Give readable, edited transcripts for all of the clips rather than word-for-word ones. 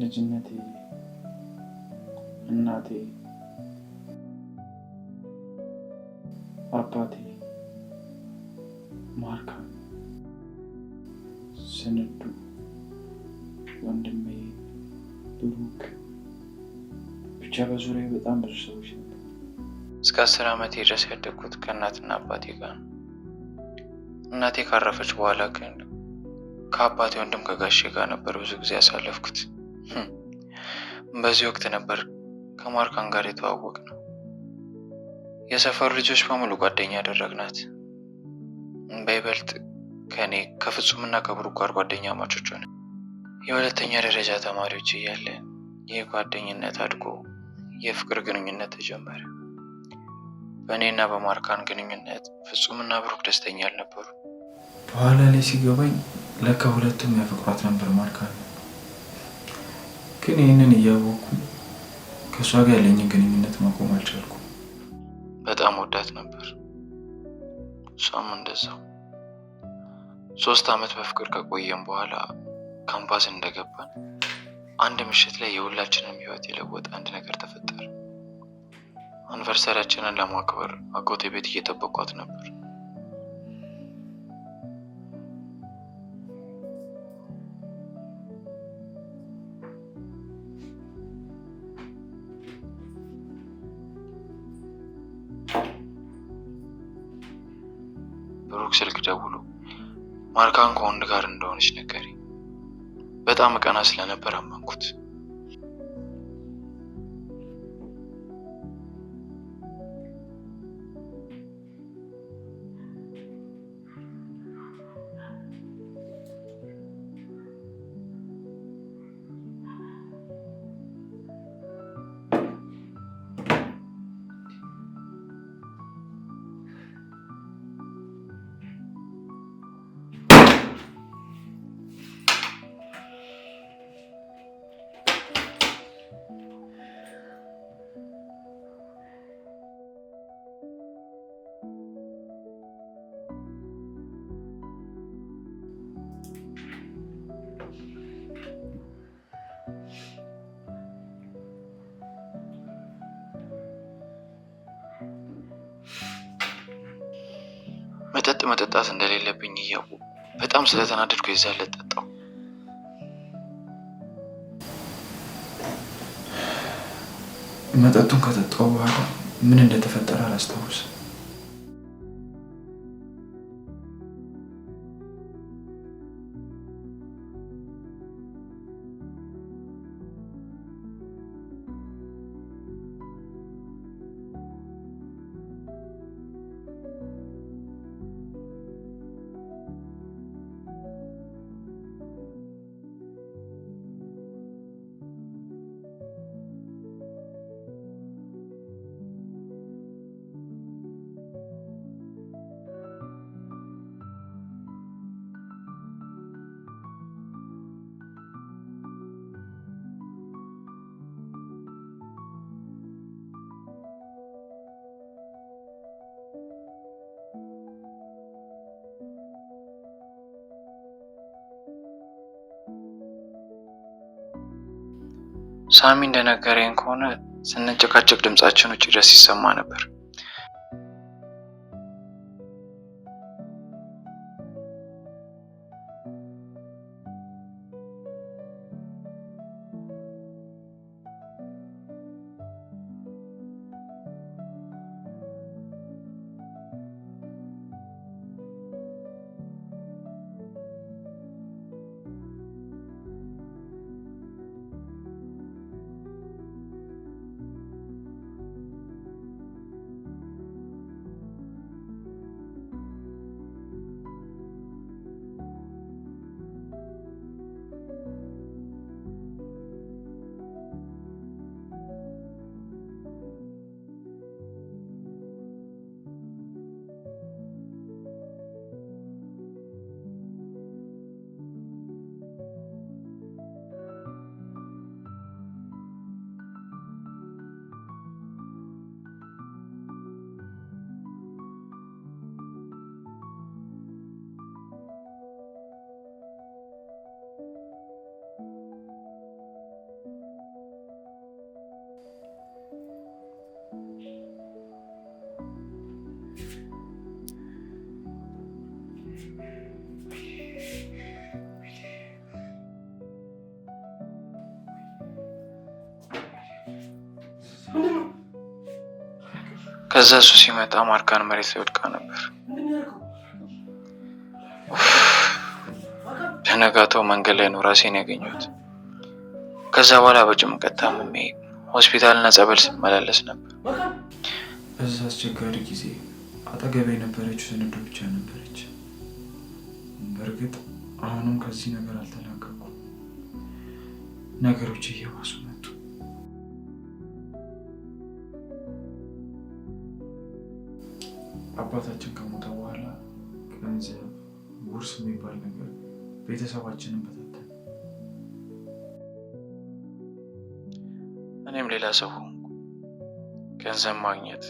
ልጅነቴ እናቴ አባቴ ማርካ ስንዱ ወንድሜ ብሩክ ብቻ በዙሪያዬ በጣም ብዙ ሰዎች ነበር። እስከ 10 ዓመቴ ድረስ ያደግኩት ከእናትና አባቴ ጋር ነው። እናቴ ካረፈች በኋላ ግን ከአባቴ ወንድም ከጋሼ ጋር ነበር ብዙ ጊዜ ያሳለፍኩት። በዚህ ወቅት ነበር ከማርካን ጋር የተዋወቅነው። የሰፈሩ ልጆች በሙሉ ጓደኛ ያደረግናት። በይበልጥ ከኔ ከፍጹምና ከብሩክ ጋር ጓደኛ ማቾች ሆነ። የሁለተኛ ደረጃ ተማሪዎች እያለን ይህ ጓደኝነት አድጎ የፍቅር ግንኙነት ተጀመረ። በእኔና በማርካን ግንኙነት ፍጹምና ብሩክ ደስተኛ አልነበሩ። በኋላ ላይ ሲገባኝ ለካ ሁለቱም ያፈቅሯት ነበር ማርካን። ግን ይህንን እያወቅኩ ከእሷ ጋር ያለኝን ግንኙነት ማቆም አልቻልኩም። በጣም ወዳት ነበር፣ እሷም እንደዛው። 3 ዓመት በፍቅር ከቆየን በኋላ ካምፓስ እንደገባን አንድ ምሽት ላይ የሁላችንም ህይወት የለወጠ አንድ ነገር ተፈጠረ። አንቨርሰሪያችንን ለማክበር አጎቴ ቤት እየጠበቋት ነበር። ብሩክ ስልክ ደውሎ ማርካን ከወንድ ጋር እንደሆነች ነገረኝ። በጣም ቀና ስለነበር አመንኩት። መጠጥ መጠጣት እንደሌለብኝ እያወቅሁ በጣም ስለተናደድኩ የዛን ዕለት ጠጣሁ። መጠጡን ከጠጣሁ በኋላ ምን እንደተፈጠረ አላስታውስም። ሳሚ እንደነገረኝ ከሆነ ስንጨቃጨቅ ድምጻችን ውጭ ድረስ ይሰማ ነበር። ከዛ እሱ ሲመጣ ማርካን መሬት ላይ ወድቃ ነበር። በነጋታው መንገድ ላይ ነው ራሴን ያገኘሁት። ከዛ በኋላ በጭንቀት ታምሜ ሆስፒታልና ጸበል ስመላለስ ነበር። በዛ አስቸጋሪ ጊዜ አጠገቤ የነበረችው ስንዱ ብቻ ነበረች። በእርግጥ አሁንም ከዚህ ነገር አልተላቀኩም። ነገሮች እየባሱ መጡ። አባታችን ከሞተ በኋላ ገንዘብ፣ ውርስ የሚባል ነገር ቤተሰባችንን በታተነ። እኔም ሌላ ሰው ሆንኩ። ገንዘብ ማግኘት፣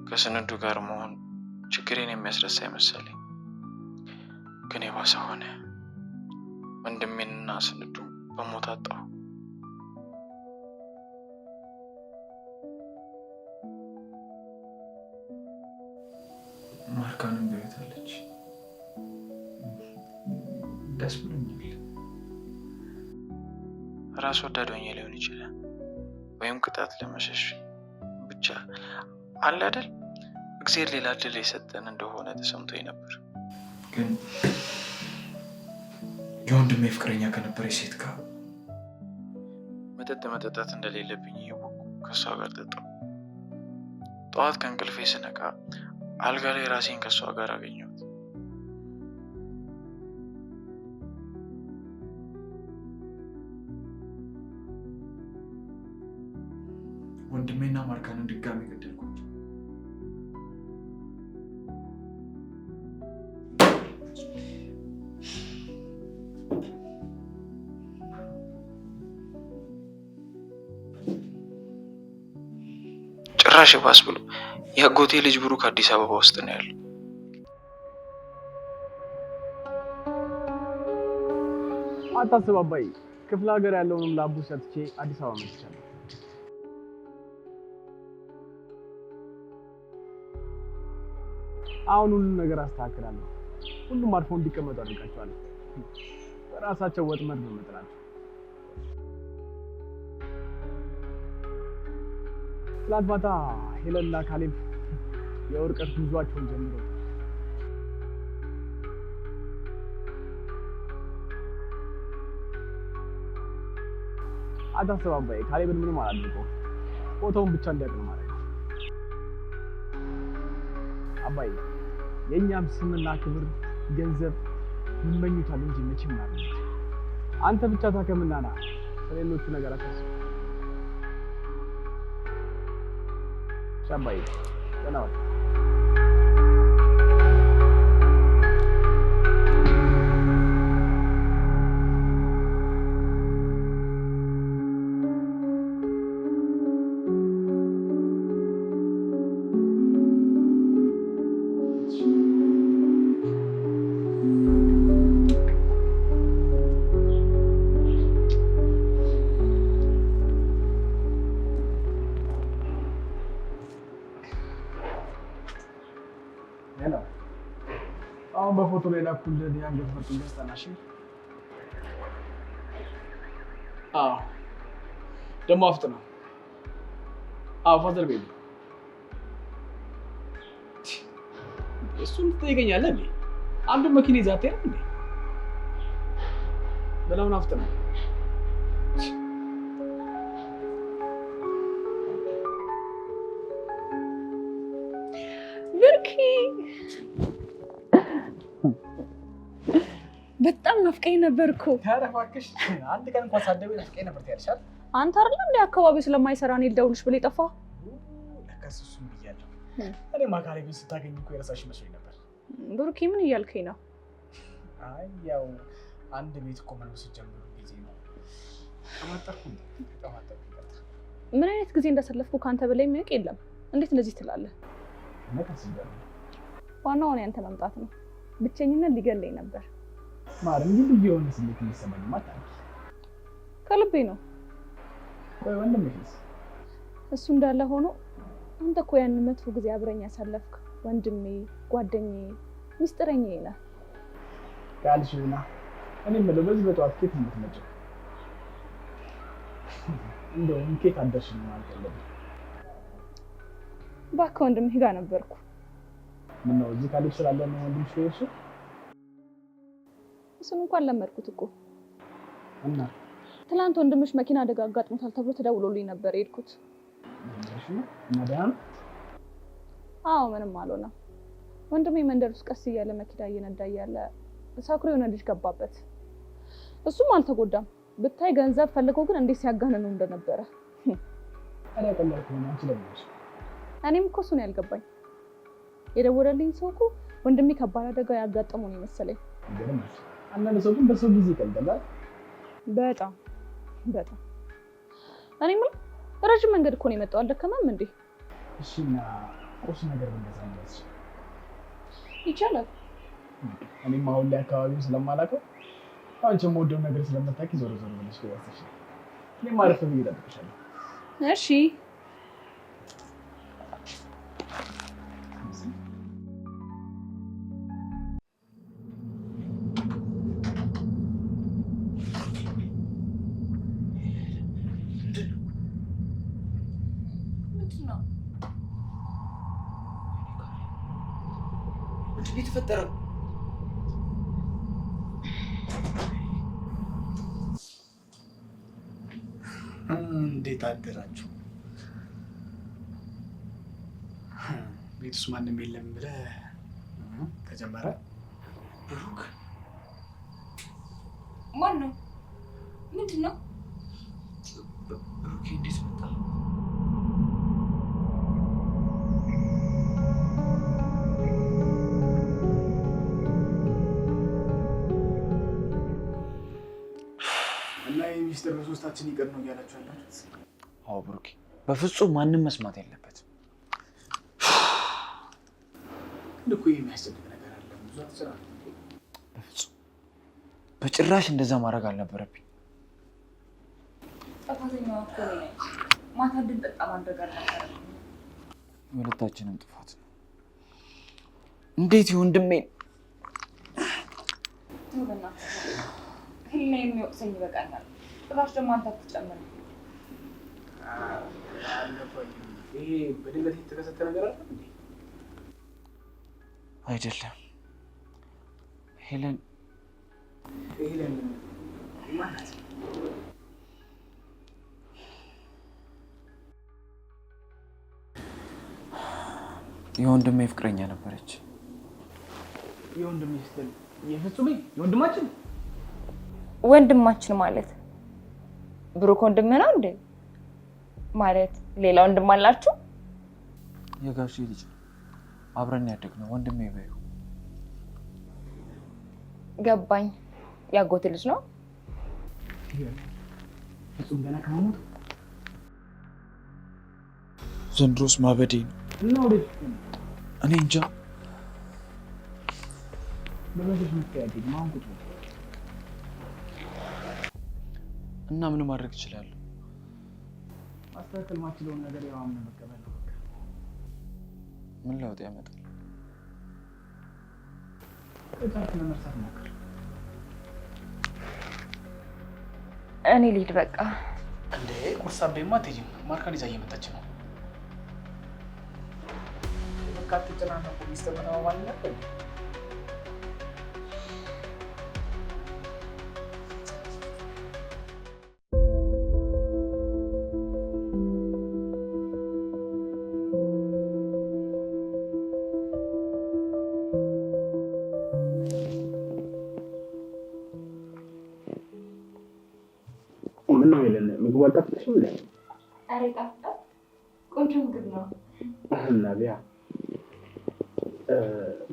ከስንዱ ጋር መሆን ችግሬን የሚያስረሳ አይመሰለኝ። ግን የባሰ ሆነ። ወንድሜንና ስንዱ በሞት አጣሁ። ማርካንም በሕይወት አለች። ደስ ብሎኛል። ራስ ወዳድ ሆኜ ሊሆን ይችላል፣ ወይም ቅጣት ለመሸሽ ብቻ አለ አይደል? እግዚአብሔር ሌላ እድል የሰጠን እንደሆነ ተሰምቶኝ ነበር። ግን የወንድሜ ፍቅረኛ ከነበረች ሴት ጋር መጠጥ መጠጣት እንደሌለብኝ እያወቅሁ ከእሷ ጋር ጠጣሁ። ጠዋት ከእንቅልፌ ስነቃ አልጋ ላይ ራሴን ከእሷ ጋር አገኘሁት። ወንድሜና ማርካንን ድጋሚ ገደልኳቸው። ጭራሽ ባስ ብሎ የአጎቴ ልጅ ብሩክ አዲስ አበባ ውስጥ ነው ያለው። አታስብ አባዬ፣ ክፍለ ሀገር ያለውንም ላቡ ሰጥቼ አዲስ አበባ መጥቻለሁ። አሁን ሁሉም ነገር አስተካክላለሁ። ሁሉም አርፎ እንዲቀመጡ አድርጋቸዋለሁ። በራሳቸው ወጥመድ ነው መጥራቸው። ትላንት ማታ ሄለንና ካሌብ የወርቀት ጉዟቸውን ጀምረው አታስብ አባዬ፣ ካሌብን ምንም አላደረገውም። ፎቶውን ብቻ እንዲያውቅ ነው ማለት ነው። አባዬ የእኛም ስምና ክብር ገንዘብ ይመኙታል እንጂ መቼም ማለት ነው። አንተ ብቻ ታከምና ና፣ ስለሌሎቹ ነገር አታስብ። አባዬ ደህና ዋል። አሁን በፎቶ ላይ ላኩልህ የአንገት ወርቅ ገዝተናሽ። አዎ ደግሞ አፍጥነው። አዎ ፋዘር ቤቢ እሱን ትጠይቀኛለህ እንዴ? አንዱ መኪና ይዘህ አትሄድም እንዴ? በላውን አፍጥነው። ብርኪ በጣም ናፍቀኝ ነበር እኮ። ኧረ እባክሽ አንድ ቀን እንኳን ሳትደውይ ናፍቀኝ ነበር ትያለሻል። አንተ አይደል እንደ አካባቢው ስለማይሰራ እኔ ልደውልሽ ብለህ የጠፋህ? ለካስ እሱም ብያለሁ። እኔ ማካሌብን ስታገኝ እኮ የረሳሽ መስሎኝ ነበር። ብሩኪ ምን እያልከኝ ነው? አይ ያው አንድ ቤት እኮ መኖር ስትጀምሩ ጊዜ ነው። ተማጠርኩ። ምን አይነት ጊዜ እንዳሳለፍኩ ከአንተ በላይ የሚያውቅ የለም። እንዴት እንደዚህ ትላለህ? ዋናው እኔ አንተ መምጣት ነው። ብቸኝነት ሊገለኝ ነበር። ማርም ግን ልጅ የሆነ ስሜት የሚሰማኝ ማታውቂ ከልቤ ነው። ቆይ ወንድምሽ እሱ እንዳለ ሆኖ አንተ እኮ ያን መጥፎ ጊዜ አብረኝ ያሳለፍክ ወንድሜ፣ ጓደኛዬ፣ ሚስጥረኛዬ ነህ። ካልሽና እኔ የምለው በዚህ በጠዋት ኬት የምትመጪው እንደውም ኬት አደርሽ ነው ማለት ያለብኝ። እባክህ ወንድምህ ጋር ነበርኩ። ምን ነው እዚህ ካልሽ ስላለ ነው ወንድምሽ እሱ? እሱን እንኳን ለመድኩት እኮ። እና ትናንት ወንድምሽ መኪና አደጋ አጋጥሞታል ተብሎ ተደውሎልኝ ነበር የሄድኩት። እሺ ማዳም? አዎ ምንም አልሆነም። ወንድሜ መንደር ውስጥ ቀስ እያለ መኪና እየነዳ እያለ ሰክሮ የሆነ ልጅ ገባበት። እሱም አልተጎዳም። ብታይ ገንዘብ ፈልገው ግን እንዴት ሲያጋነኑ እንደነበረ። ታዲያ ቀላል ነው አንቺ ለምንሽ? እኔም እኮ እሱን ያልገባኝ የደወለልኝ ሰው እኮ ወንድሜ ከባድ አደጋ ያጋጠመው ነው መሰለኝ። ገርምሽ። አንዳንድ ሰው ግን በሰው ጊዜ ይቀልዳል። በጣም እኔ ምን ረጅም መንገድ እኮ ነው የመጣው። አልደከመም እንዴ? እሺና ቁርስ ነገር ብንገዛለሽ ይቻላል። እኔም አሁን ላይ አካባቢውን ስለማላውቀው አንቺ የምወደው ነገር ስለምታውቂ ዞር ብለሽ ገዛሽ። እኔም አረፍ ብዬ እጠብቅሻለሁ። እሺ የተፈጠረው እንዴት አደራችሁ? ቤት ውስጥ ማንም የለም ብለህ ተጀመረ? ብሩክ ማን ነው? ምንድን ነው? ብሩኬ እንዴት መጣ? ሚስተር በሶስታችን ይቀር ነው እያላችሁ ያላችሁት? አዎ ብሩኬ፣ በፍጹም ማንም መስማት የለበትም። ግን እኮ የሚያስጨንቅ ነገር አለ። ብዙ አትሰራም። በፍጹም በጭራሽ እንደዛ ማድረግ አልነበረብኝ። ጥፋተኛዋ እኮ እኔ ነኝ። ማታ እንድንጠጣ ማድረግ አልነበረብኝም። የሁለታችንም ጥፋት ነው። እንዴት የወንድሜን ተው በእናትህ፣ ህሊና የሚወቅሰኝ ይበቃኛል። ጭራሽ ደግሞ አንተ አትጨምር። ይሄ በድንገት የተከሰተ ነገር አለ እንዴ? አይደለም ሄለን ማለት የወንድሜ ፍቅረኛ ነበረች። የወንድሜ ስትል የፍጹሜ ወንድማችን ማለት ብሩክ ወንድም ነው እንዴ? ማለት ሌላ ወንድም አላችሁ? የጋሼ ልጅ አብረን ያደግነው ወንድሜ በይው። ገባኝ። ያጎት ልጅ ነው። ፍጹም ገና ከመሞቱ ዘንድሮስ ማበዴ ነው። እና ወዴት እኔ እንጃ። በመሸሽ ምትያደግ ማን ቁጭ እና ምን ማድረግ እችላለሁ? ማስተካከል ማችለውን ነገር ያው አምነህ መቀበል ነው። በቃ ምን ለውጥ ያመጣል? እታች ለመርሳት ሞክር። እኔ ልሂድ በቃ። እንዴ ቁርስ አበይማ አትሄጂም? ማርካን ይዛ እየመጣች ነው። በቃ አትጨናነቁ። ሚስተር ምናምን ማለት ነው። ምነው የለን ምግቡ አልጣፍጥሽም እንዴ? ኧረ ይጣፍጣል። ቆንጆ ምግብ ነው። እና ቢያ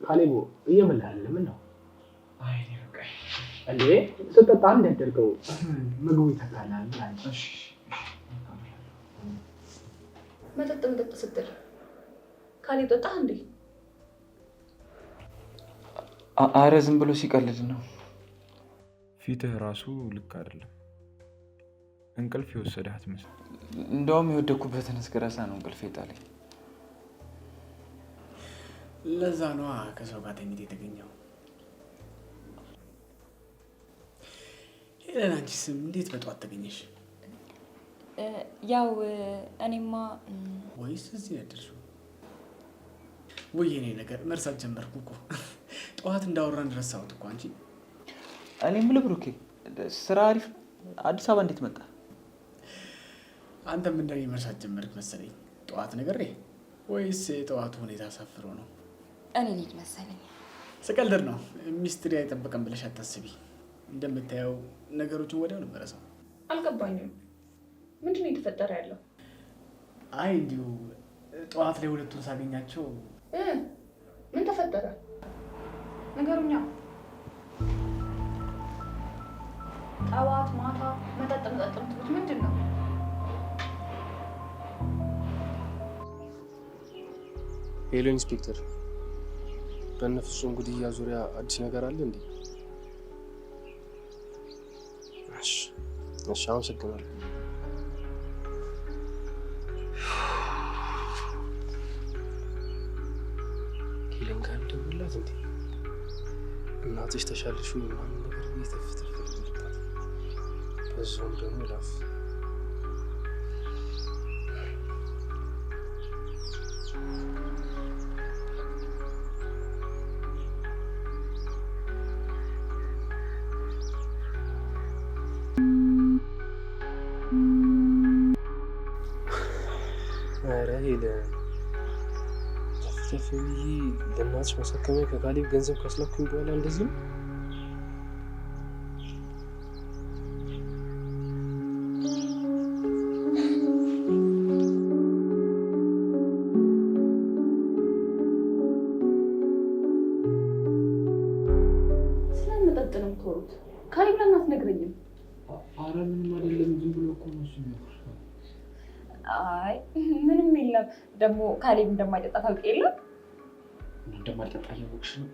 ካሌቦ እየበላህ ምን ነው? አይ በቃ እንዴ ስጠጣ አንድ ያደርገው ምግቡ ይተካላል። እሺ መጠጥ ስትል ካሌ ጠጣህ እንዴ? አረ ዝም ብሎ ሲቀልድ ነው። ፊትህ ራሱ ልክ አይደለም። እንቅልፍ የወሰደህ አትመስል። እንደውም የወደኩበትን እስክረሳ ነው እንቅልፍ የጣለኝ። ለዛ ነዋ ከሰው ጋር ተኝተህ የተገኘው። ሄለን አንቺስ እንዴት በጠዋት ተገኘሽ? ያው እኔማ ወይስ እዚህ ያደርሽው? ወይኔ ነገር መርሳት ጀመርኩ እኮ ጠዋት እንዳወራን ረሳሁት እኮ አንቺ። እኔ የምልህ ብሩኬ ስራ አሪፍ ነው? አዲስ አበባ እንዴት መጣ? አንተም እንደኔ መርሳት ጀመርክ መሰለኝ። ጠዋት ነገር ወይስ የጠዋቱ ሁኔታ አሳፍሮ ነው? እኔ ልጅ መሰለኝ። ስቀልድ ነው። ሚስትሪ አይጠበቅም ብለሽ አታስቢ። እንደምታየው ነገሮችን ወዲያው ነው የምረሳው። አልገባኝም። ምንድን ነው የተፈጠረ ያለው? አይ እንዲሁ ጠዋት ላይ ሁለቱን ሳገኛቸው። ምን ተፈጠረ? ነገሩኛ። ጠዋት ማታ መጠጥ ምትሉት ምንድን ነው? ሄሎ ኢንስፔክተር፣ በእነፍሱም ጉድያ ዙሪያ አዲስ ነገር አለ እንዴ? እሺ አመሰግናለሁ። ሄለን ጋር እንደውላት እንዴ? እናትሽ ተሻለሽ ወይ ምናምን ነገር እየተፈተፈ ልልባት፣ በዛውም ደግሞ ላፍ ሄለን ተፍተፍ ብዬ ለእናትሽ ማሳከሚያ ከካሌብ ገንዘብ ካስላኩኝ በኋላ እንደዚህ ነው? ስለመጠጥ ነው የምትወሩት? ካሌብ ለምን አትነግረኝም? ኧረ ምንም አይደለም፣ ዝም ብሎ እኮ ነው እሱ የሚያወራው። አይ ምንም የለም። ደግሞ ካሌብ እንደማይጠጣ ታውቂ የለም? እንደማይጠጣ እያወቅሽ ነው?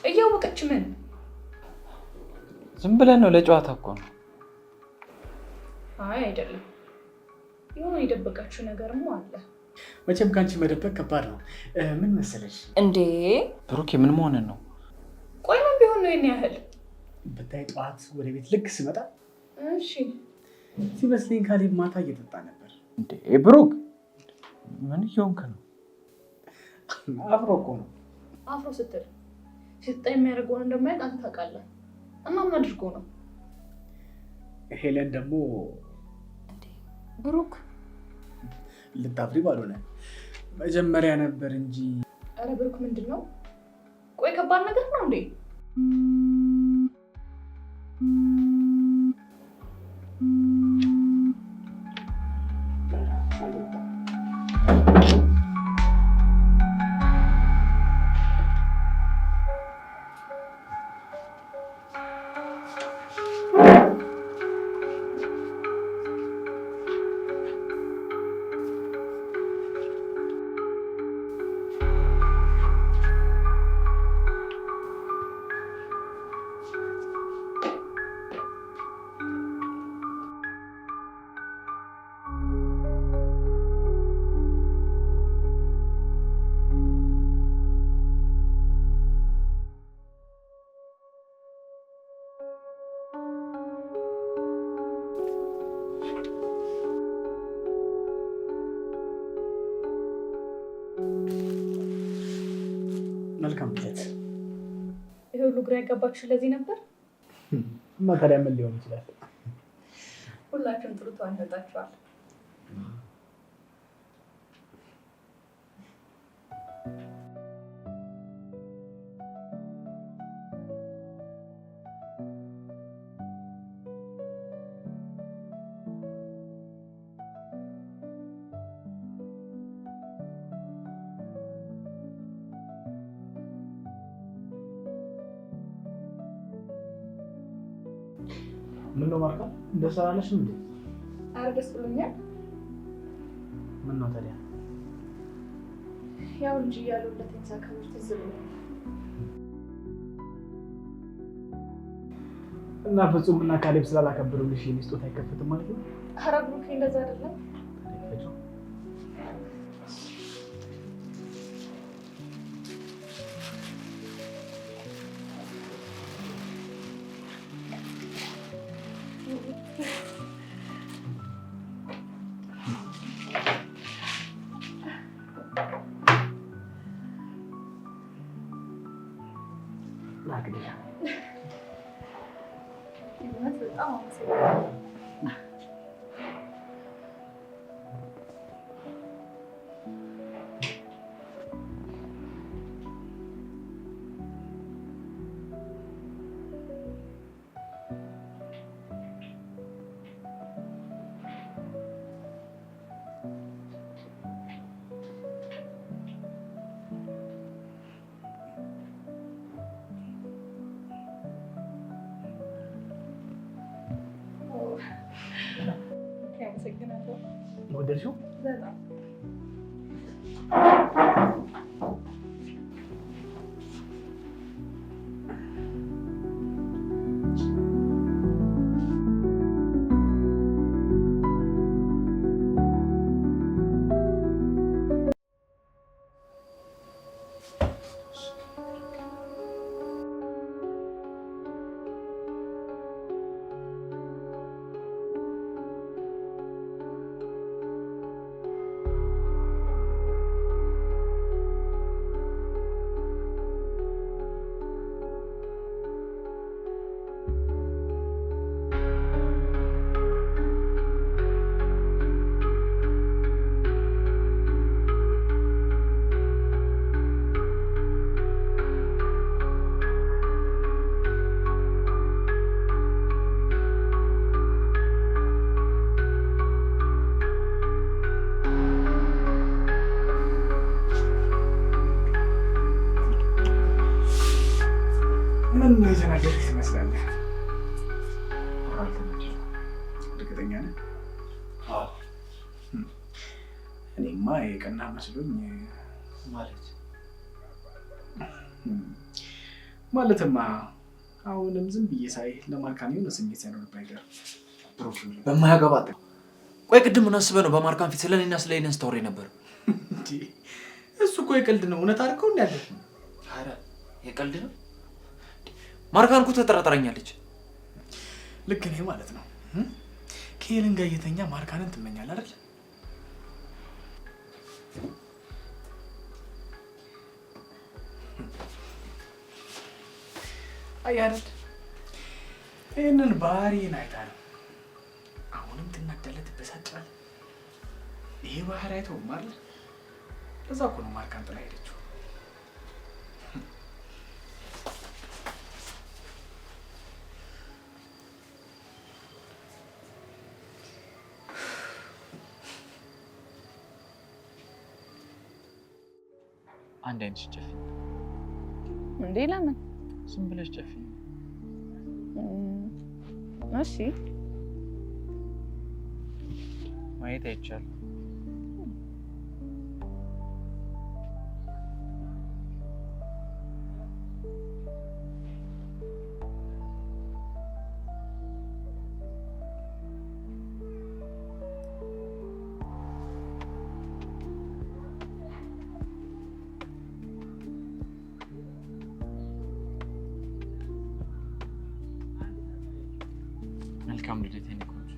እያወቀች ምን? ዝም ብለን ነው፣ ለጨዋታ እኮ ነው። አይ አይደለም፣ የሆነ የደበቃችሁ ነገርም አለ። መቼም ከአንቺ መደበቅ ከባድ ነው። ምን መሰለሽ እንዴ ብሩኬ ምን መሆንን ነው? ቆይ ምን ቢሆን ነው የኔ ያህል? ብታይ ጠዋት ወደ ቤት ልክ ስመጣ እሺ ሲመስለኝ ካሌብ ማታ እየጠጣ ነበር። እንዴ ብሩክ ምን እየሆንክ ነው? አፍሮ እኮ ነው። አፍሮ ስትል ሲጠጣ የሚያደርገውን እንደማያውቅ አንተ ታውቃለህ። እና ምን አድርጎ ነው? ሄለን ደግሞ ብሩክ ልታፍሪ ባልሆነ መጀመሪያ ነበር እንጂ። አረ ብሩክ ምንድን ነው? ቆይ ከባድ ነገር ነው እንዴ? መልካም ለት። ይሄ ሁሉ ግራ ያጋባችሁ ለዚህ ነበር? እና ታዲያ ምን ሊሆን ይችላል? ሁላችሁም ጥሩ ተዋንታችኋል። ምን ነው ማርካ ደስ አላለሽ እንዴ? አረ ደስ ብሎኛል። ምን ነው ታዲያ? ያው ልጅ እያለሁለት ሳከብር ትዝ ብሎኛል። እና ፍጹም እና ካሌብ ስላላከበሩልሽ የኔ ስጦታ አይከፈትም ማለት ነው? አረ ብሩኬ እንደዛ አይደለም። እንግዲህ ይሁን በጣም አመሰግናለሁ። ወደድሽው? በጣም ምን ነው የተናገርኩት ትመስላለህ? እርግጠኛ ነህ? አዎ። እኔማ የቀና መስሎኝ ማለትማ አሁንም ዝም ብዬ ሳይ ለማርካን የሆነ ስሜት ሳይኖርብህ አይቀርም። በማያገባ ቆይ፣ ቅድም ምን አስበህ ነው በማርካን ፊት ስለኔና ስለ ኤደን ስታወሪ ነበር? እሱ እኮ የቀልድ ነው። እውነት አድርገው እንዳለ። ኧረ የቀልድ ነው። ማርካን እኮ ተጠራጥራኛለች። ልክ ነህ ማለት ነው። ከኤደን ጋር እየተኛ ማርካንን ትመኛለህ አይደል? አያረድ ይህንን ባህሪን አይታ ነው አሁንም ትናደለህ፣ ትበሳጫለህ። ይሄ ባህሪ አይተውም አይደል? እዛ እኮ ነው ማርካን ጥላ ሄደችው። አንድ አይነት ጨፍኝ እንዴ? ለምን? ዝም ብለሽ ጨፍኝ። እሺ ማየት አይቻልም። መልካም ልደት የኔ ቆንጆ።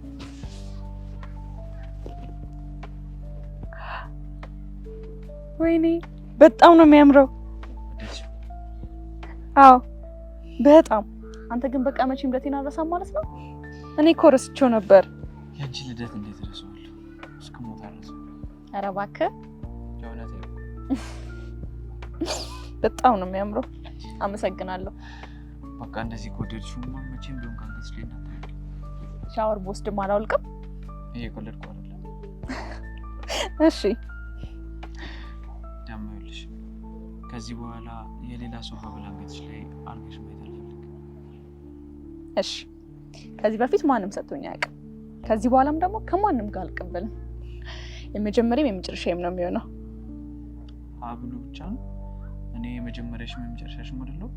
ወይኔ በጣም ነው የሚያምረው። አዎ በጣም። አንተ ግን በቃ መቼም ልደቴን አልረሳም ማለት ነው? እኔ እኮ ረስቼው ነበር። ያንቺ ልደት እንዴት እረሳዋለሁ? እስክሞት አልረሳም። ኧረ እባክህ የእውነቴን ነው። በጣም ነው የሚያምረው። አመሰግናለሁ። በቃ እንደዚህ ከወደድሽውማ መቼም ቢሆን ከአንገትሽ ላይ እንዳታወልቂ። ሻወር በወስድም አላውልቅም። እየቀለድኩ አይደለም። እሺ ደግሞ ይኸውልሽ ከዚህ በኋላ የሌላ ሰው ሀብል አንገትሽ ላይ አድርገሽ ማየት አልፈልግም። እሺ ከዚህ በፊት ማንም ሰጥቶኝ አያውቅም። ከዚህ በኋላም ደግሞ ከማንም ጋር አልቀበልም። የመጀመሪያም የመጨረሻም ነው የሚሆነው። ሀብሉ ብቻ ነው? እኔ የመጀመሪያሽም የመጨረሻሽም አይደለሁ?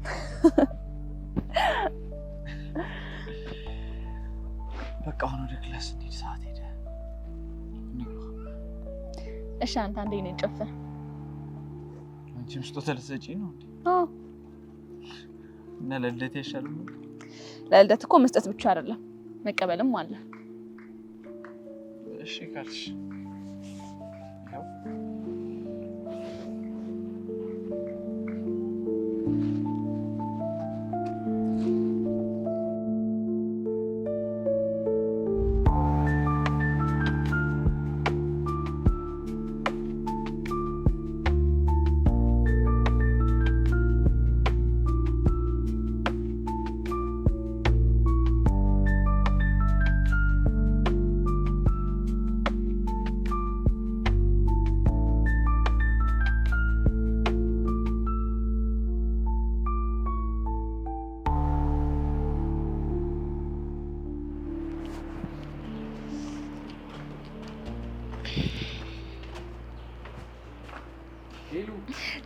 በቃ አሁን ወደ ክላስ እንሂድ፣ ሰዓት ሄደ። እሺ አንተ አንዴ ነኝ ጨፍር። አንቺም ስጦታ ልትሰጪኝ ነው እንዴ? አዎ። እና ለልደት አይሻልም? ለልደት እኮ መስጠት ብቻ አይደለም መቀበልም አለ። እሺ ካልሽ ያው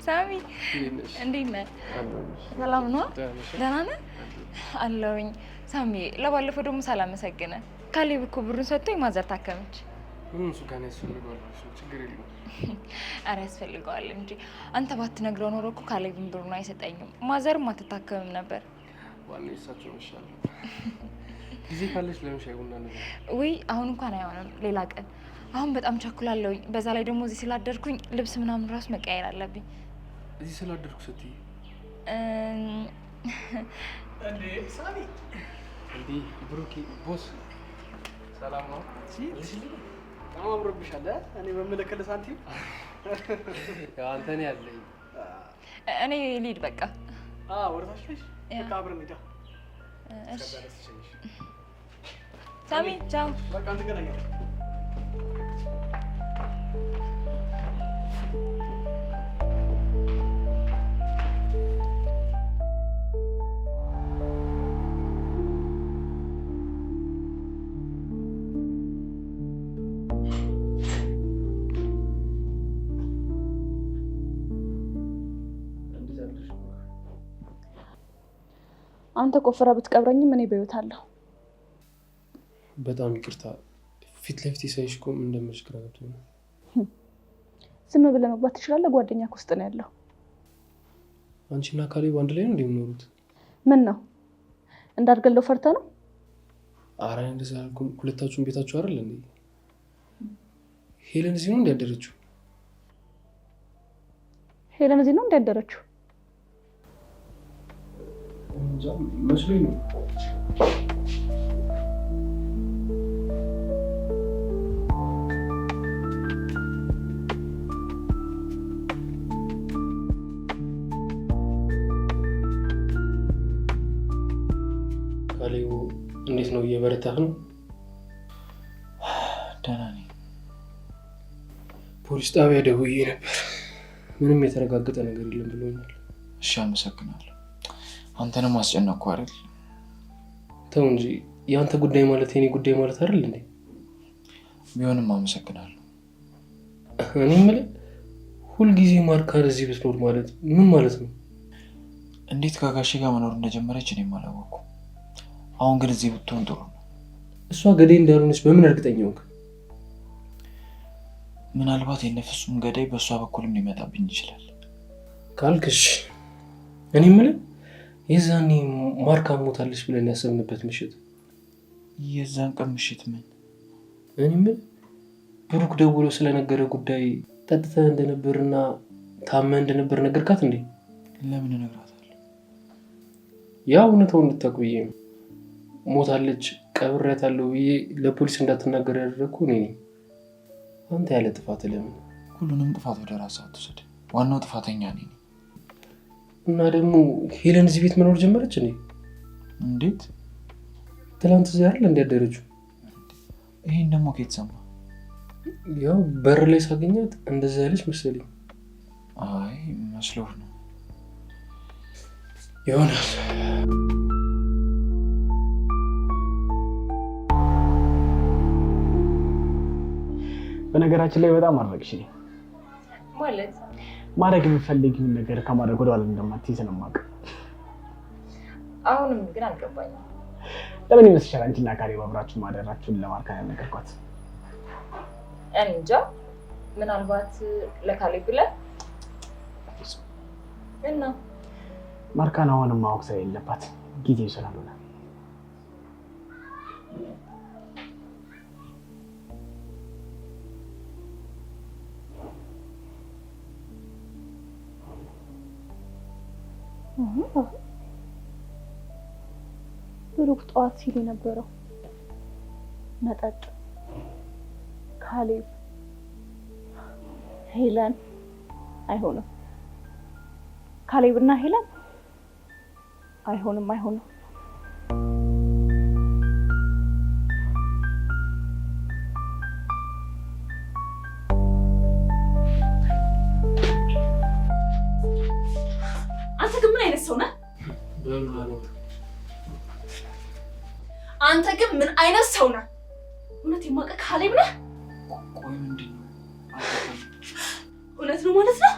ሳሚ እንዴት ነህ? ሰላም ነው? ደህና ነህ? አለሁኝ። ሳሚ ለባለፈው ደግሞ ሳላመሰግንህ ካሌብ እኮ ብሩን ሰጥቶኝ ማዘር ታከመች። ምንም እሱ ጋር ያስፈልገዋል። ችግር የለውም። ኧረ ያስፈልገዋል እንጂ አንተ ባትነግረው ኖሮ እኮ ካሌብን ብሩን አይሰጠኝም፣ ማዘርም አትታከምም ነበር። ዋናው እሳቸው ይሻላል። ጊዜ ካለች ለምን ሻይ ቡና ነገር? ውይ አሁን እንኳን አይሆንም፣ ሌላ ቀን። አሁን በጣም ቸኩላለሁኝ። በዛ ላይ ደግሞ እዚህ ስላደርኩኝ ልብስ ምናምን ራሱ መቀየር አለብኝ። እዚህ ስላደርኩ ስትይ እንዴ ሳሚ እንዴ ብሩኬ ቦስ ሰላም ነው? በጣም አምሮብሻል። እኔ በምልክልህ ሳንቲም ያው አንተ ነህ ያለኝ። እኔ ልሂድ በቃ። ወደታች ነሽ? በቃ አብረን እንሂዳ። እሺ ሳሚ ቻው። በቃ እንገናኛለን። አንተ ቆፍራ ብትቀብረኝም እኔ በህይወት አለሁ። በጣም ይቅርታ። ፊት ለፊት ሳይሽ እኮ ምን እንደምልሽ ግራ ገብቶኝ ነው። ዝም ብለህ መግባት ትችላለህ። ጓደኛህ ውስጥ ነው ያለው። አንቺና ካሌብ አንድ ላይ ነው እንደምኖሩት? ምን ነው እንዳርገለው ፈርተህ ነው? ኧረ እንደዛ አልኩም። ሁለታችሁም ቤታችሁ አይደል እንዴ? ሄለን እዚህ ነው እንዲያደረችው? ሄለን እዚህ ነው እንዲያደረችው? እንጃ መስሎኝ ነው። ካሌብ እንዴት ነው? እየበረታህ ነው? ደህና ነኝ። ፖሊስ ጣቢያ ደውዬ ነበር። ምንም የተረጋገጠ ነገር የለም ብሎኛል። እሺ አመሰግናለሁ። አንተንም አስጨነቅኩ አይደል? ተው እንጂ የአንተ ጉዳይ ማለት የኔ ጉዳይ ማለት አይደል እንዴ? ቢሆንም አመሰግናለሁ። እኔ የምልህ ሁልጊዜ ማርካን እዚህ ብትኖር ማለት ምን ማለት ነው? እንዴት ከጋሼ ጋር መኖር እንደጀመረች እኔም አላወቅኩም። አሁን ግን እዚህ ብትሆን ጥሩ ነው። እሷ ገዳይ እንዳልሆነች በምን እርግጠኛ ሆንክ? ምናልባት የነፍሱም ገዳይ በእሷ በኩልም ሊመጣብኝ ይችላል ካልክሽ፣ እኔ የምልህ የዛኔ ማርካ ሞታለች ብለን ያሰብንበት ምሽት፣ የዛን ቀን ምሽት ምን? እኔ የምልህ ብሩክ ደውሎ ስለነገረ ጉዳይ ጠጥተህ እንደነበርና ታመህ እንደነበር ነገርካት እንዴ? ለምን እነግራታለሁ? ያው እውነታውን እንድታውቅ ብዬ ነው። ሞታለች ቀብሬያታለሁ ብዬ ለፖሊስ እንዳትናገር ያደረግኩ እኔ ነኝ። አንተ ያለ ጥፋት ለምን? ሁሉንም ጥፋት ወደ ራስህ አትውሰድ። ዋናው ጥፋተኛ እኔ ነኝ። እና ደግሞ ሄለን እዚህ ቤት መኖር ጀመረች እንዴ? እንዴት? ትላንት እዚህ አይደል እንዲያደረችው? ይሄን ደግሞ ከየት ሰማ? ያው በር ላይ ሳገኛት እንደዛ ያለች መሰለኝ። አይ መስሎህ ነው ይሆናል። በነገራችን ላይ በጣም አድረግሽ ማለት ማድረግ የምፈልጊውን ነገር ከማድረግ ወደኋላ እንደማትይ ስለማውቅ። አሁንም ግን አልገባኝም። ለምን ይመስልሻል አንቺና ካሌብ አብራችሁ ማደራችሁን ለማርካን ያልነገርኳት? እንጃ፣ ምናልባት ለካሌብ ብለህ እና ማርካን አሁንም ማወቅ ስለሌለባት ጊዜው ስላልሆነ። ብሩክ ጠዋት ሲል የነበረው መጠጥ፣ ካሌብ፣ ሄለን አይሆንም። ካሌብና ሄለን አይሆንም። አንተ ግን ምን አይነት ሰው ነህ? አንተ ግን ምን አይነት ሰው ነህ? እውነት የማውቀው ካሌብ ነህ? ቆይ ምንድን ነው? እውነት ነው ማለት ነው?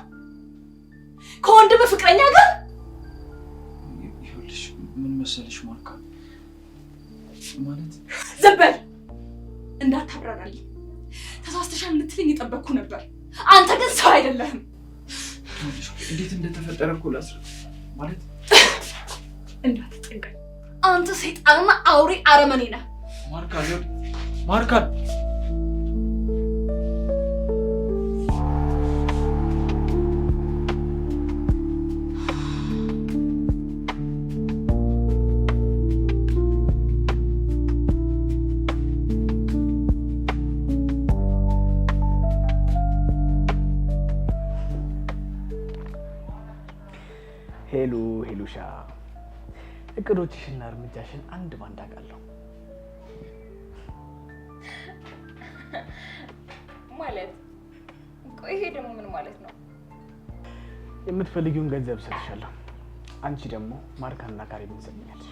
መሰለሽ ማርካ ማለት ዝም በል እንዳታብራራልኝ። ተሳስተሻል ልትለኝ የጠበቅኩ ነበር። አንተ ግን ሰው አይደለህም። እንዴት እንደተፈጠረ እኮ ላስረዳ ማለት እንዳትጠጋኝ። አንተ ሰይጣንና አውሬ አረመኔ ነህ። ማርካ ሄሉሻ እቅዶችሽና እርምጃሽን አንድ ባንድ አውቃለሁ። ማለት ቆይ ይሄ ደግሞ ምን ማለት ነው? የምትፈልጊውን ገንዘብ እሰጥሻለሁ። አንቺ ደግሞ ማርካንና ካሌብን ትሰጥኛለሽ።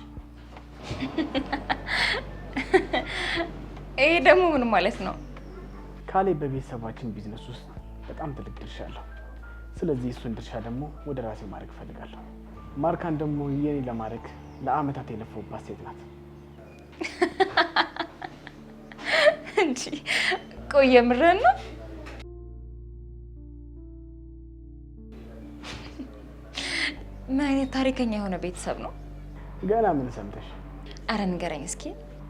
ይሄ ደግሞ ምን ማለት ነው? ካሌብ በቤተሰባችን ቢዝነስ ውስጥ በጣም ትልቅ ድርሻ አለው። ስለዚህ እሱን ድርሻ ደግሞ ወደ ራሴ ማድረግ እፈልጋለሁ። ማርካን ደግሞ የኔ ለማድረግ ለአመታት የለፈውባት ሴት ናት። እንጂ ቆይ የምርህን ነው? ምን አይነት ታሪከኛ የሆነ ቤተሰብ ነው? ገና ምን ሰምተሽ? አረ ንገረኝ እስኪ።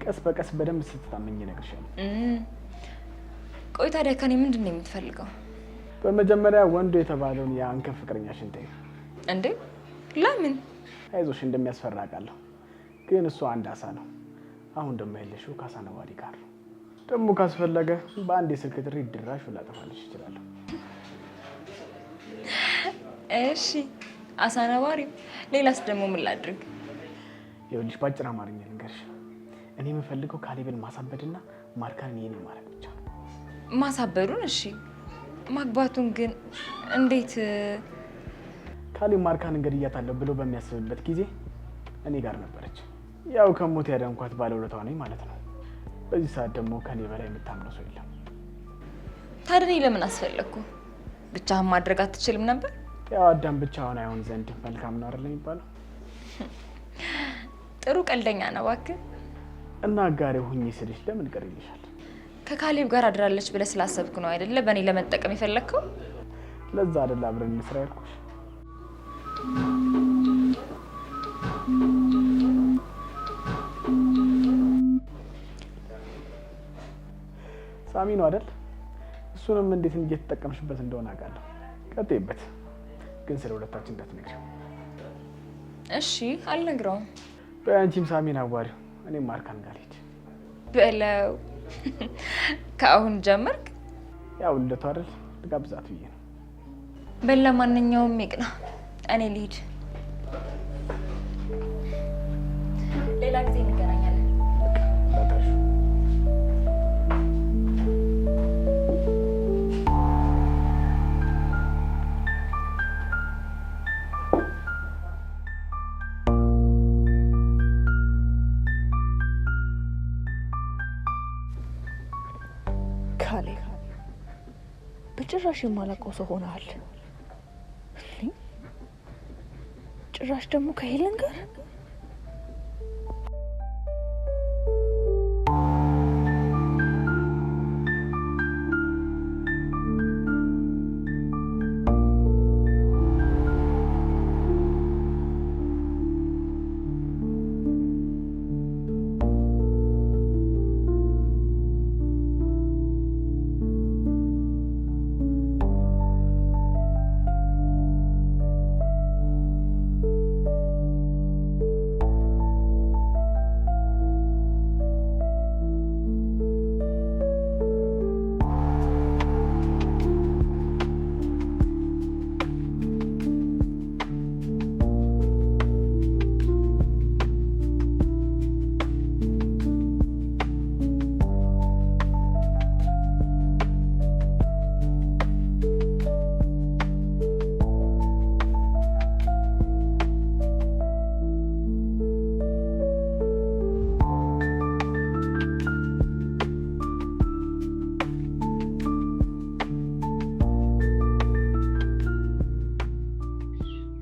ቀስ በቀስ በደንብ ስትታመኝ እነግርሻለሁ። ቆይ ታዲያ ከኔ ምንድን ነው የምትፈልገው? በመጀመሪያ ወንዱ የተባለውን የአንከን ፍቅረኛሽን ተይው። እንዴ ለምን? አይዞሽ እንደሚያስፈራ አውቃለሁ፣ ግን እሱ አንድ አሳ ነው። አሁን ደግሞ ያለሽው ከአሳ ነባሪ ጋር ነው። ደግሞ ካስፈለገ በአንድ የስልክ ጥሪ ድራሽ ላጠፋልሽ እችላለሁ። እሺ አሳ ነባሪ። ሌላስ ደግሞ ምን ላድርግ? ይኸውልሽ ባጭር አማርኛ ልንገርሽ፣ እኔ የምፈልገው ካሌብን ማሳበድና ማርካን የኔ ማድረግ ብቻ ነው። ማሳበዱን እሺ፣ ማግባቱን ግን እንዴት? ካሌብ ማርካን እንገድያታለሁ ብሎ በሚያስብበት ጊዜ እኔ ጋር ነበረች። ያው ከሞት ያዳንኳት ባለውለታዋ ነኝ ማለት ነው። በዚህ ሰዓት ደግሞ ከኔ በላይ የምታምነው ሰው የለም። ታዲያ እኔ ለምን አስፈለግኩ? ብቻህን ማድረግ አትችልም ነበር? ያው አዳም ብቻውን አይሆን ዘንድ መልካም ነው አይደል የሚባለው? ጥሩ ቀልደኛ ነው እባክህ። እና አጋሬ ሁኚ ስልሽ ለምን ቅር ይልሻል? ከካሌብ ጋር አድራለች ብለህ ስላሰብክ ነው አይደለ በእኔ ለመጠቀም የፈለግከው? ለዛ አይደል አብረን እንስራ ያልኩሽ? ሳሚ ነው አይደል? እሱንም እንዴት እየተጠቀምሽበት እንደሆነ አውቃለሁ። ቀጥይበት፣ ግን ስለ ሁለታችን እንዳትነግሪው። እሺ አልነግረውም። በአንቺም ሳሚን አዋሪው፣ እኔም ማርካን ጋር ልሂድ በለው። ከአሁን ጀመርክ? ያው ልደቱ አይደል? ልጋብዛት ብዬ ነው። በል ለማንኛውም ይቅና፣ እኔ ልሂድ። ሌላ ጊዜ እንገናኛለን። ካሌብ በጭራሽ የማላውቀው ሰው ሆነሃል። ጭራሽ ደግሞ ከሄለን ጋር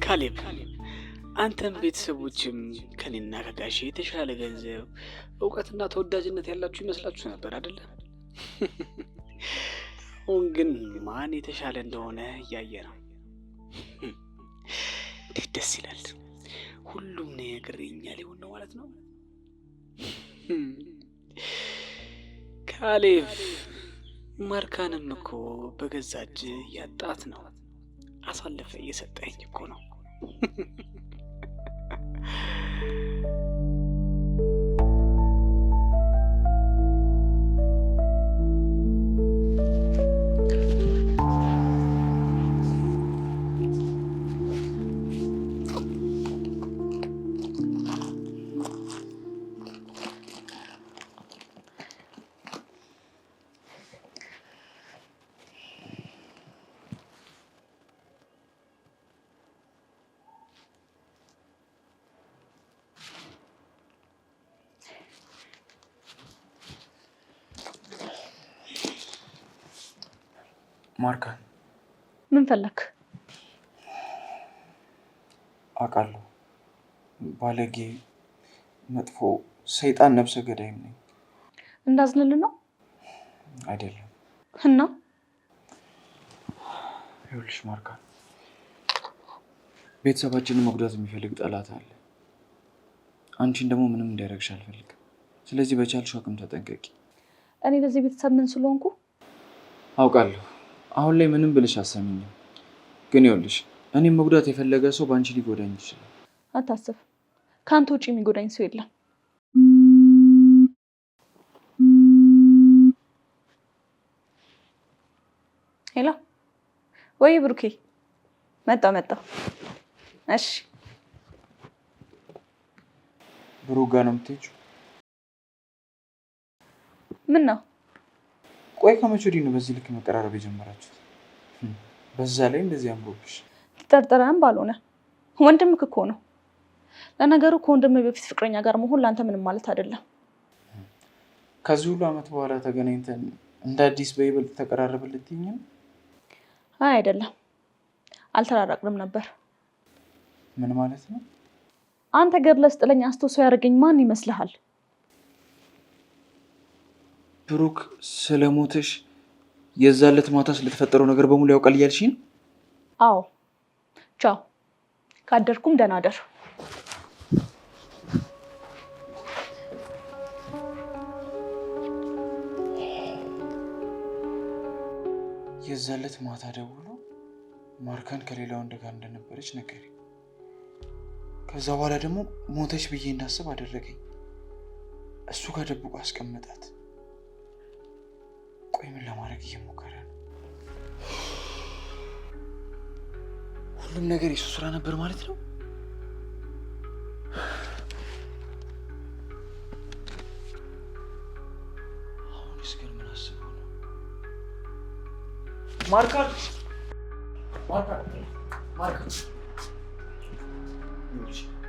ካሌብ አንተም ቤተሰቦችም ከኔና ከጋሼ የተሻለ ገንዘብ፣ እውቀትና ተወዳጅነት ያላችሁ ይመስላችሁ ነበር አይደለ? አሁን ግን ማን የተሻለ እንደሆነ እያየ ነው። እንዴት ደስ ይላል! ሁሉም ነገር የኛ ሊሆን ነው ማለት ነው። ካሌብ ማርካንም እኮ በገዛ እጅ ያጣት ነው። አሳልፈ እየሰጠኝ እኮ ነው። ማርካን ምን ፈለክ? አውቃለሁ፣ ባለጌ፣ መጥፎ፣ ሰይጣን፣ ነፍሰ ገዳይም ነኝ። እንዳዝንልን ነው አይደለም። እና ይኸውልሽ ማርካን፣ ቤተሰባችንን መጉዳት የሚፈልግ ጠላት አለ። አንቺን ደግሞ ምንም እንዳያደርግሽ አልፈልግም። ስለዚህ በቻልሽ አቅም ተጠንቀቂ። እኔ ለዚህ ቤተሰብ ምን ስለሆንኩ አውቃለሁ። አሁን ላይ ምንም ብልሽ አሰሚኝም። ግን ይኸውልሽ እኔም መጉዳት የፈለገ ሰው በአንቺ ሊጎዳኝ ይችላል። አታስብ፣ ከአንተ ውጭ የሚጎዳኝ ሰው የለም። ሄሎ፣ ወይ ብሩኬ፣ መጣ። እሺ፣ ብሩክ ጋር ነው የምትሄጂው? ምን ነው? ቆይ ከመቼ ወዲህ ነው በዚህ ልክ መቀራረብ የጀመራችሁት? በዛ ላይ እንደዚህ አምሮብሽ። ትጠርጥረህም ባልሆነ ወንድምህ እኮ ነው። ለነገሩ ከወንድምህ በፊት ፍቅረኛ ጋር መሆን ለአንተ ምንም ማለት አይደለም። ከዚህ ሁሉ ዓመት በኋላ ተገናኝተን እንደ አዲስ በይበልጥ ተቀራረብን ልትይኝ ነው? አይ አይደለም፣ አልተራራቅንም ነበር። ምን ማለት ነው? አንተ ገድለህ ስጥለኝ አንስቶ ሰው ያደርገኝ ማን ይመስልሃል? ብሩክ ስለሞትሽ የዛለት ማታ ስለተፈጠረው ነገር በሙሉ ያውቃል እያልሽ ነው? አዎ። ቻው። ካደርኩም ደህና አደር። የዛለት ማታ ደውሎ ማርካን ከሌላ ወንድ ጋር እንደነበረች ነገረኝ። ከዛ በኋላ ደግሞ ሞተች ብዬ እንዳስብ አደረገኝ። እሱ ጋር ደብቆ አስቀመጣት። ቆይ ምን ለማድረግ እየሞከረ ነው? ሁሉም ነገር የሱ ስራ ነበር ማለት ነው? አሁንስ ግን ምን አስበው ነው? ማርካን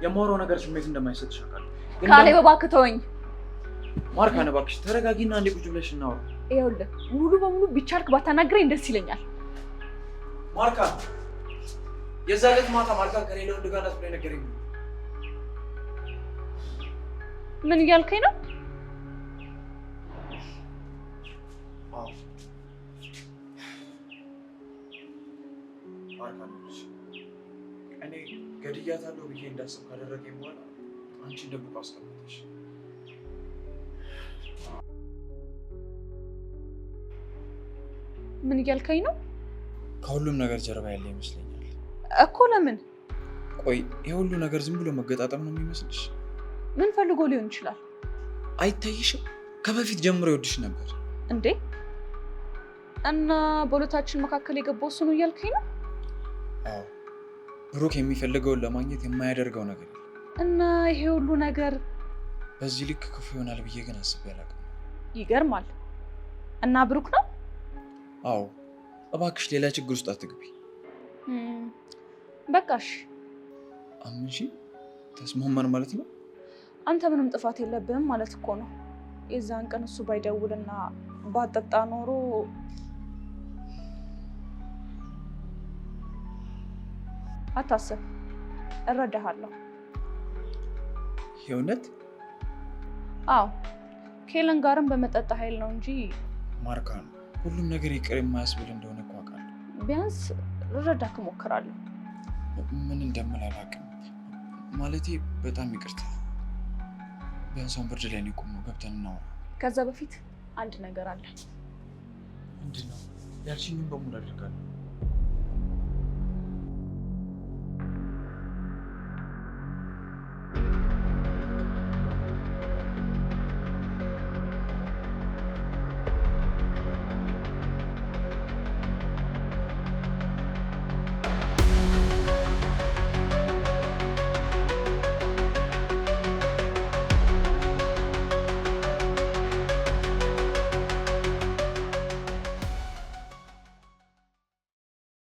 የማወራው ነገር ስሜት እንደማይሰጥሽ አውቃለሁ። ካሌብ እባክህ ተወኝ። ማርካን እባክሽ ተረጋጊና አንዴ ቁጭ ብለሽ እናውራ። ይኸውልህ ሙሉ በሙሉ ቢቻልክ ባታናግረኝ ደስ ይለኛል። ማርካን የዛ ዕለት ማታ ማርካን ከሌላ ወንድ ጋር ናት ብሎ ነገረኝ። ምን እያልከኝ ነው? ማርካን እኔ ገድያታለሁ ብዬ እንዳስብ ካደረገኝ በኋላ አንቺን ደብቆ አስቀመጠሽ። ምን እያልከኝ ነው? ከሁሉም ነገር ጀርባ ያለ ይመስለኛል እኮ። ለምን? ቆይ ይሄ ሁሉ ነገር ዝም ብሎ መገጣጠም ነው የሚመስልሽ? ምን ፈልጎ ሊሆን ይችላል? አይታይሽም? ከበፊት ጀምሮ ይወድሽ ነበር እንዴ? እና በሁለታችን መካከል የገባው እሱ ነው እያልከኝ ነው? አዎ፣ ብሩክ የሚፈልገውን ለማግኘት የማያደርገው ነገር የለም። እና ይሄ ሁሉ ነገር በዚህ ልክ ክፉ ይሆናል ብዬ ግን አስቤ አላውቅም። ይገርማል። እና ብሩክ ነው? አዎ፣ እባክሽ ሌላ ችግር ውስጥ አትግቢ። በቃሽ። አምንሽ? ተስማማን ማለት ነው? አንተ ምንም ጥፋት የለብህም ማለት እኮ ነው። የዛን ቀን እሱ ባይደውልና ባጠጣ ኖሮ አታስብ፣ እረዳሃለሁ። የእውነት? አዎ ከኤለን ጋርም በመጠጥ ኃይል ነው እንጂ ማርካን ሁሉም ነገር ይቅር የማያስብል እንደሆነ እኮ አውቃለሁ። ቢያንስ ልረዳክ እሞክራለሁ። ምን እንደምል አላውቅም። ማለቴ በጣም ይቅርታ። ቢያንስ አሁን ብርድ ላይ ነው የቆምነው፣ ገብተን እናወራ። ከዛ በፊት አንድ ነገር አለ። ምንድን ነው? ያልሽኝም በሙሉ አድርጋለሁ።